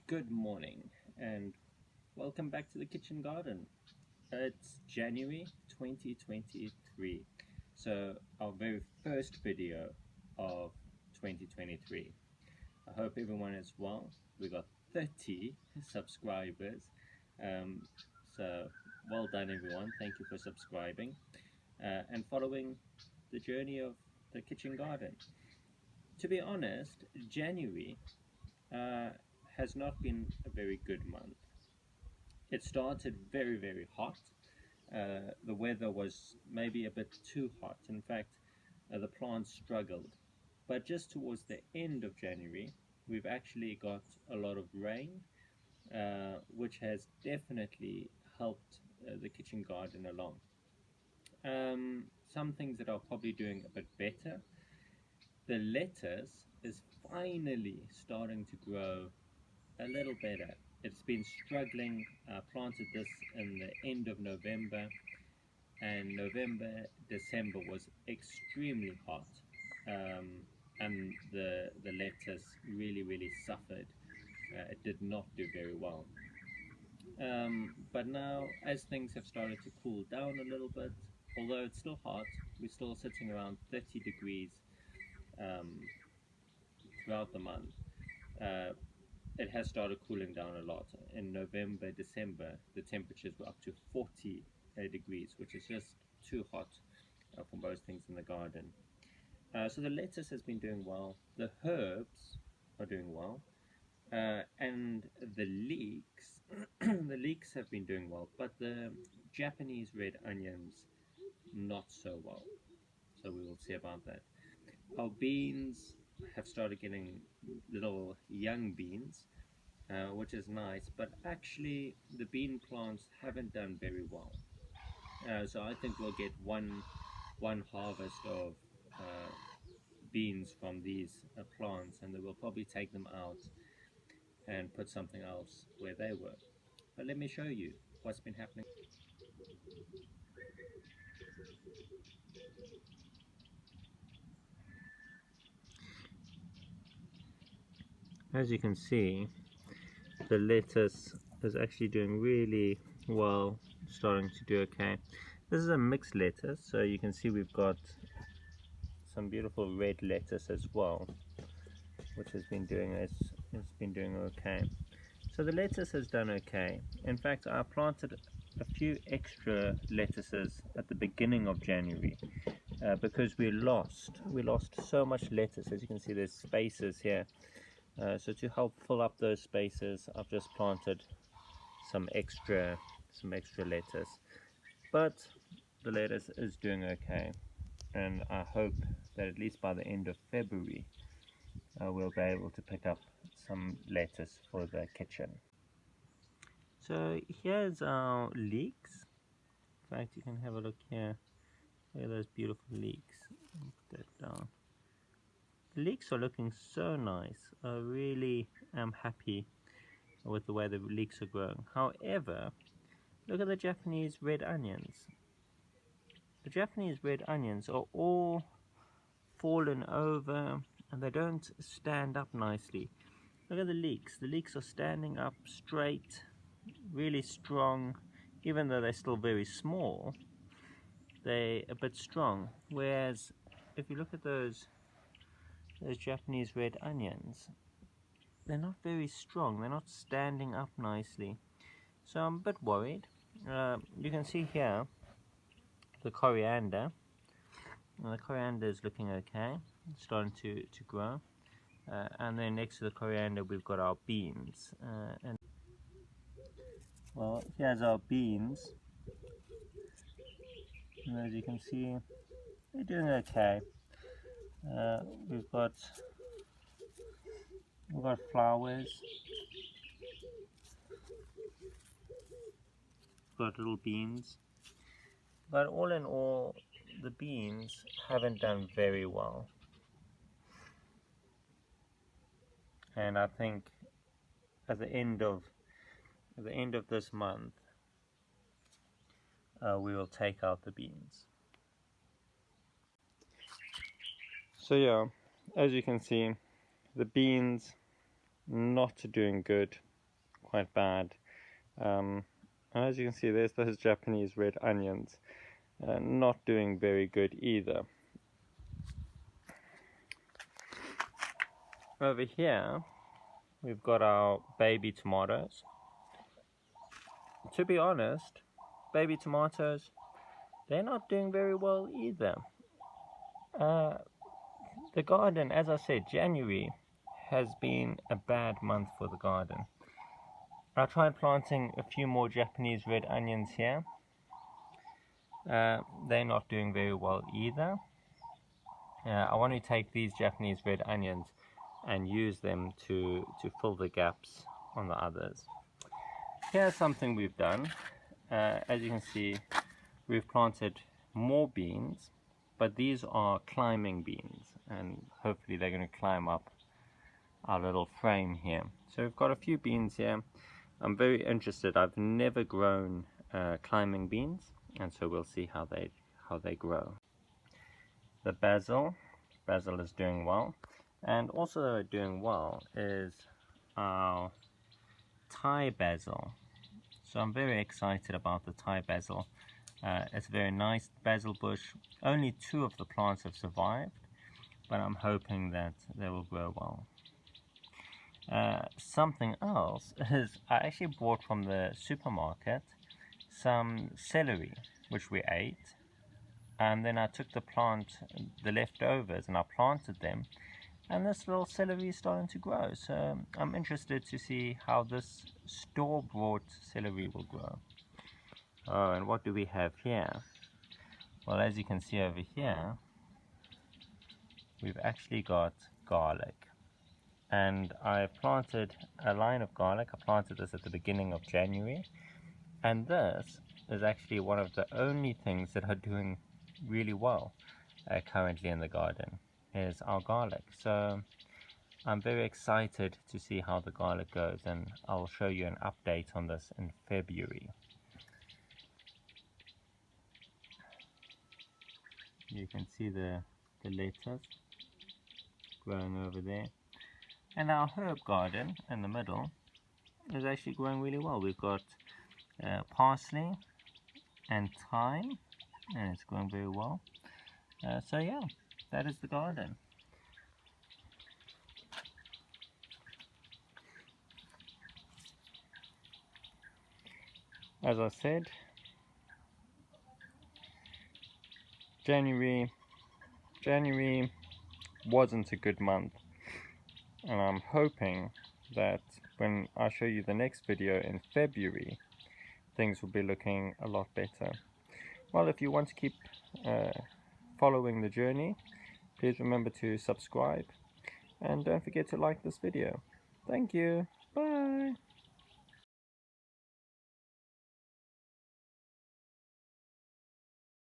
Good morning and welcome back to the kitchen garden. It's January 2023, so our very first video of 2023. I hope everyone is well. We got 30 subscribers, um, so well done everyone. Thank you for subscribing and following the journey of the kitchen garden. To be honest, January uh, has not been a very good month. It started very hot. The weather was maybe a bit too hot. In fact, the plants struggled. But just towards the end of January, we've actually got a lot of rain, which has definitely helped the kitchen garden along. Some things that are probably doing a bit better. The lettuce is finally starting to grow a little better. It's been struggling. Planted this in the end of November, and December was extremely hot, and the lettuce really suffered. It did not do very well. But now, as things have started to cool down a little bit, although it's still hot, we're still sitting around 30 degrees um, throughout the month. Uh, it has started cooling down a lot. In November, December, the temperatures were up to 40 degrees, which is just too hot for most things in the garden. So the lettuce has been doing well. The herbs are doing well. And the leeks, the leeks have been doing well, but the Japanese red onions, not so well. So we will see about that. Our beans have started getting little young beans, which is nice, but actually the bean plants haven't done very well. So I think we'll get one harvest of beans from these plants, and then we'll probably take them out and put something else where they were. But let me show you what's been happening. As you can see, the lettuce is actually doing really well, starting to do okay. This is a mixed lettuce, so you can see we've got some beautiful red lettuce as well, which has been doing okay. So the lettuce has done okay. In fact, I planted a few extra lettuces at the beginning of January because we lost so much lettuce. As you can see, there's spaces here. So to help fill up those spaces, I've just planted some extra lettuce. But the lettuce is doing okay, and I hope that at least by the end of February we'll be able to pick up some lettuce for the kitchen. So here's our leeks. In fact, you can have a look here. Look at those beautiful leeks. Put that down. The leeks are looking so nice. I really am happy with the way the leeks are growing. However, look at the Japanese red onions. The Japanese red onions are all fallen over and they don't stand up nicely. Look at the leeks. The leeks are standing up straight, really strong. Even though they're still very small, they're a bit strong. Whereas if you look at those Japanese red onions, they're not very strong. They're not standing up nicely. So I'm a bit worried. You can see here the coriander. And the coriander is looking okay. It's starting to grow. And then next to the coriander we've got our beans. And well, here's our beans. And as you can see, they're doing okay. We've got flowers. We've got little beans. But all in all, the beans haven't done very well. And I think at the end of this month, we will take out the beans. So yeah, as you can see, the beans not doing good. quite bad. And as you can see, there's those Japanese red onions, not doing very good either. Over here, we've got our baby tomatoes. To be honest, baby tomatoes, they're not doing very well either. The garden, as I said, January has been a bad month for the garden. I tried planting a few more Japanese red onions here. They're not doing very well either. I want to take these Japanese red onions and use them to fill the gaps on the others. Here's something we've done. As you can see, we've planted more beans, but these are climbing beans, and hopefully they're going to climb up our little frame here. So we've got a few beans here. I'm very interested. I've never grown climbing beans, and so we'll see how they grow. The basil is doing well, and also doing well is our Thai basil. So I'm very excited about the Thai basil. It's a very nice basil bush. Only 2 of the plants have survived, but I'm hoping that they will grow well. Something else is I actually bought from the supermarket some celery, which we ate, and then I took the leftovers, and I planted them, and this little celery is starting to grow. So I'm interested to see how this store-bought celery will grow. Oh, and what do we have here? Well, as you can see over here, we've actually got garlic. And I planted a line of garlic. I planted this at the beginning of January. And this is actually one of the only things that are doing really well currently in the garden, is our garlic. So I'm very excited to see how the garlic goes, and I'll show you an update on this in February. You can see the lettuce growing over there. And our herb garden in the middle is actually growing really well. We've got parsley and thyme, and it's growing very well. So yeah, that is the garden. As I said, January wasn't a good month, and I'm hoping that when I show you the next video in February, things will be looking a lot better. Well, if you want to keep following the journey, please remember to subscribe, and don't forget to like this video. Thank you. Bye.